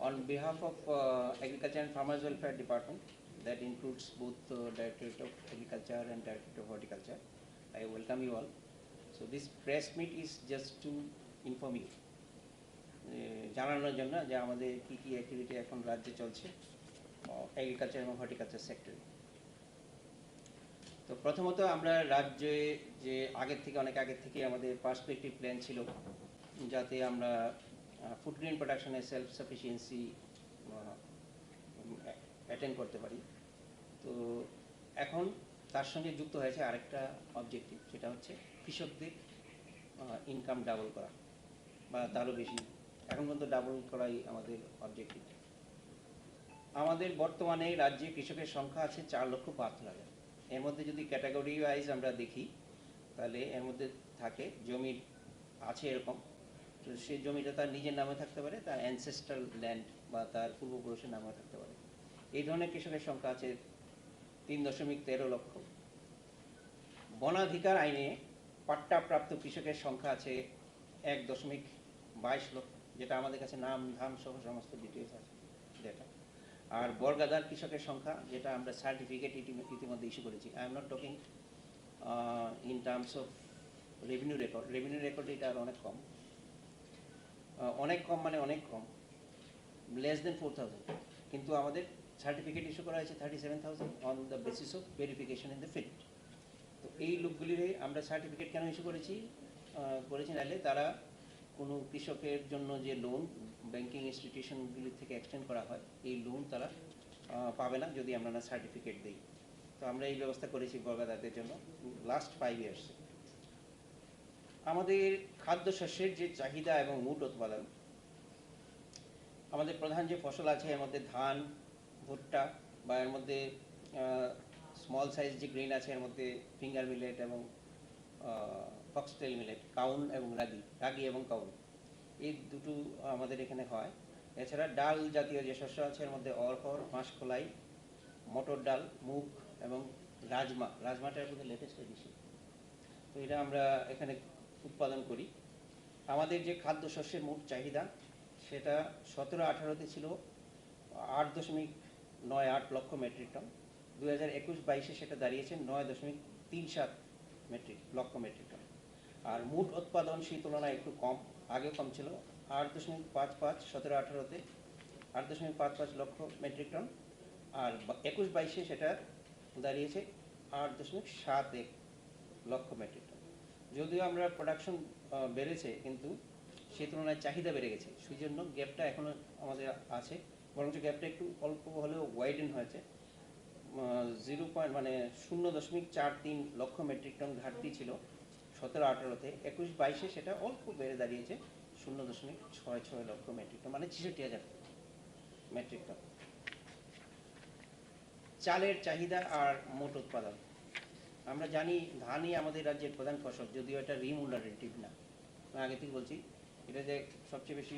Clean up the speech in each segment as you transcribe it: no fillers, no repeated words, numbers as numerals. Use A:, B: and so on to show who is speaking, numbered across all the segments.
A: On behalf of Agriculture and Farmers Welfare Department, that includes both Directorate of Agriculture and Directorate of Horticulture, I welcome you all. So this press meet is just to inform you, জানানোর জন্য যে আমাদের কি কি activity এখন রাজ্যে চলছে agriculture এবং হর্টিকালচার সেক্টরে। তো প্রথমত আমরা রাজ্যে যে অনেক আগের থেকে আমাদের পার্সপেক্টিভ প্ল্যান ছিল যাতে আমরা ফুড গ্রেন প্রোডাকশনে সেলফ সাফিসিয়েন্সি অ্যাটেন্ড করতে পারি। তো এখন তার সঙ্গে যুক্ত হয়েছে আরেকটা অবজেক্টিভ, সেটা হচ্ছে কৃষকদের ইনকাম ডাবল করা বা তারও বেশি, এখন পর্যন্ত ডাবল করাই আমাদের অবজেক্টিভ। আমাদের বর্তমানে রাজ্যে কৃষকের সংখ্যা আছে 4,72,000। এর মধ্যে যদি ক্যাটাগরি ওয়াইজ আমরা দেখি তাহলে এর মধ্যে থাকে জমি আছে এরকম, তো সেই জমিটা তার নিজের নামে থাকতে পারে, তার অ্যানসেস্ট্রাল ল্যান্ড বা তার পূর্বপুরুষের নামে থাকতে পারে। এই ধরনের কৃষকের সংখ্যা আছে 3.13 লক্ষ। বনাধিকার আইনে পাট্টাপ্রাপ্ত কৃষকের সংখ্যা আছে 1.22 লক্ষ, যেটা আমাদের কাছে নাম ধাম সহ সমস্ত ডিটেলস আছে ডেটা। আর বর্গাদার কৃষকের সংখ্যা, যেটা আমরা সার্টিফিকেট ইতিমধ্যে ইস্যু করেছি। I am not talking in terms of revenue record এটা আর অনেক কম, মানে অনেক কম, লেস দেন 4,000, কিন্তু আমাদের সার্টিফিকেট ইস্যু করা হয়েছে 37,000 on the basis of verification in the field. তো এই লোকগুলির আমরা সার্টিফিকেট কেন ইস্যু করেছি নাহলে তারা কোনো কৃষকের জন্য যে লোন ব্যাংকিং ইনস্টিটিউশনগুলি থেকে এক্সটেন্ড করা হয়, এই লোন তারা পাবে না যদি আমরা না সার্টিফিকেট দিই। তো আমরা এই ব্যবস্থা করেছি বর্গাদারদের জন্য লাস্ট 5 ইয়ার্স। আমাদের খাদ্যশস্যের যে চাহিদা এবং মোট উৎপাদন, আমাদের প্রধান যে ফসল আছে এর মধ্যে ধান, ভুট্টা বা এর মধ্যে স্মল সাইজ যে গ্রেন আছে এর মধ্যে ফিঙ্গার মিলেট এবং ফক্সটেল মিলেট, কাউন এবং রাগি এবং কাউন, এই দুটো আমাদের এখানে হয়। এছাড়া ডাল জাতীয় যে শস্য আছে এর মধ্যে অরহর, মাসকলাই, মটর ডাল, মুগ এবং রাজমাটা এর মধ্যে লেটেস্ট এডিশন। তো এটা আমরা এখানে উৎপাদন করি। আমাদের যে খাদ্যশস্যের মোট চাহিদা সেটা 17-18-তে ছিল 8.98 লক্ষ মেট্রিক টন। 2021-22-এ সেটা দাঁড়িয়েছে 9.37 লক্ষ মেট্রিক টন। আর মোট উৎপাদন সেই তুলনায় একটু কম, আগেও কম ছিল, 8.55 17-18-তে 8.55 লক্ষ মেট্রিক টন, আর 21-22-এ সেটা দাঁড়িয়েছে 8.71 লক্ষ মেট্রিক টন। যদিও আমরা প্রোডাকশন বেড়েছে কিন্তু সেই তুলনায় চাহিদা বেড়ে গেছে, সেই জন্য গ্যাপটা এখনো আমাদের আছে, বরঞ্চ গ্যাপটা একটু অল্প হলেও ওয়াইডেন হয়েছে। 0.43 লক্ষ মেট্রিক টন ঘাটতি ছিল 17-18-তে, 21-22-এ সেটা অল্প বেড়ে দাঁড়িয়েছে 0.66 লক্ষ মেট্রিক টন, মানে 66,000 মেট্রিক টন। চালের চাহিদা আর মোট উৎপাদন, আমরা জানি ধানই আমাদের রাজ্যের প্রধান ফসল, যদিও এটা রিমুনারেটিভ না। আগে থেকে বলছি এটা যে সবচেয়ে বেশি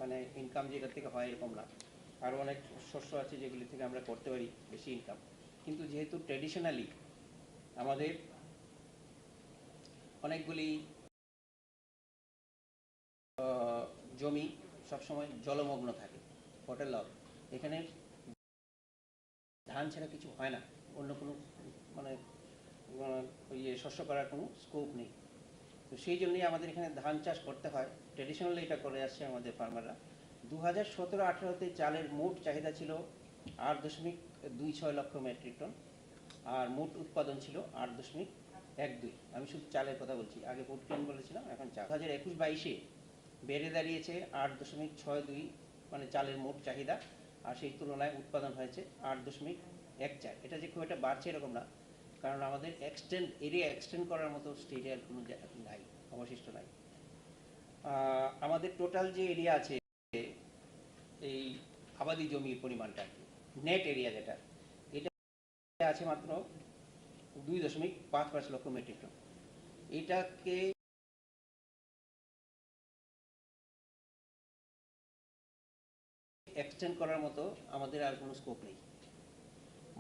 A: মানে ইনকাম যেটার থেকে হয় এরকম না, আরও অনেক শস্য আছে যেগুলি থেকে আমরা করতে পারি বেশি ইনকাম, কিন্তু যেহেতু ট্র্যাডিশনালি আমাদের অনেকগুলি জমি সবসময় জলমগ্ন থাকে, হোটেল, এখানে ধান ছাড়া কিছু হয় না, অন্য কোনো মানে শস্য করার কোনো স্কোপ নেই। তো সেই জন্যই আমাদের এখানে ধান চাষ করতে হয়, ট্র্যাডিশনালি এটা করে আসছে আমাদের ফার্মাররা। 2017-18-তে চালের মোট চাহিদা ছিল 8.26 লক্ষ মেট্রিক টন, আর মোট উৎপাদন ছিল 8.12। আমি শুধু চালের কথা বলছি, আগে ফুড গ্রেন বলেছিলাম, এখন চাল। 2021-22-এ বেড়ে দাঁড়িয়েছে 8.62, মানে চালের মোট চাহিদা, আর সেই তুলনায় উৎপাদন হয়েছে 8.14। এটা যে খুব একটা বাড়ছে এরকম না, কারণ আমাদের এরিয়া এক্সটেন্ড করার মতো স্টেজে আর কোনো নাই, অবশিষ্ট নাই। আমাদের টোটাল যে এরিয়া আছে এই আবাদি জমির পরিমাণটা, নেট এরিয়া যেটা, এটা আছে মাত্র 2.55 লক্ষ মেট্রিক টন। এটাকে এক্সটেন্ড করার মতো আমাদের আর কোনো স্কোপ নেই,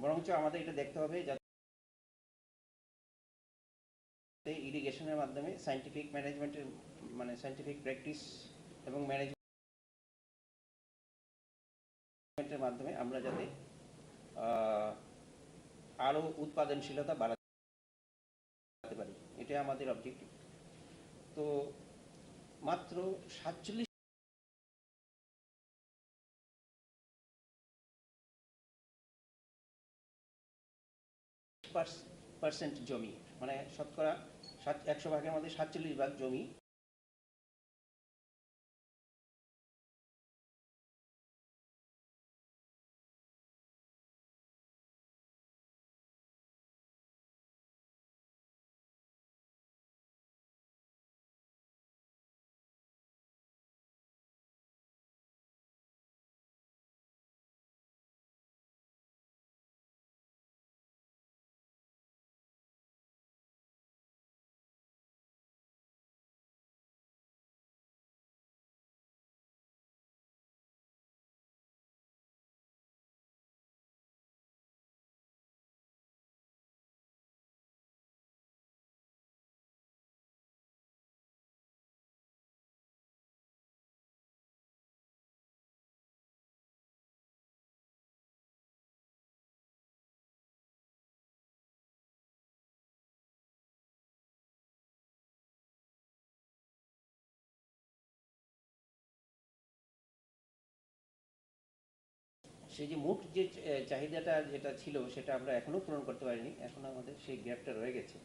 A: বরঞ্চ আমাদের এটা দেখতে হবে যাতে ইরিগেশনের মাধ্যমে সায়েন্টিফিক ম্যানেজমেন্টের, মানে সায়েন্টিফিক প্র্যাকটিস এবং ম্যানেজমেন্ট এর মাধ্যমে আমরা যাতে আরও উৎপাদনশীলতা বাড়াতে পারি, এটা আমাদের অবজেক্টিভ। তো মাত্র 47% জমি, মানে শতকরা 100 ভাগের মধ্যে 47 ভাগ জমি সেই যে মোট যে চাহিদাটা যেটা ছিল সেটা আমরা এখনও পূরণ করতে পারিনি, এখনও আমাদের সেই গ্যাপটা রয়ে গেছে।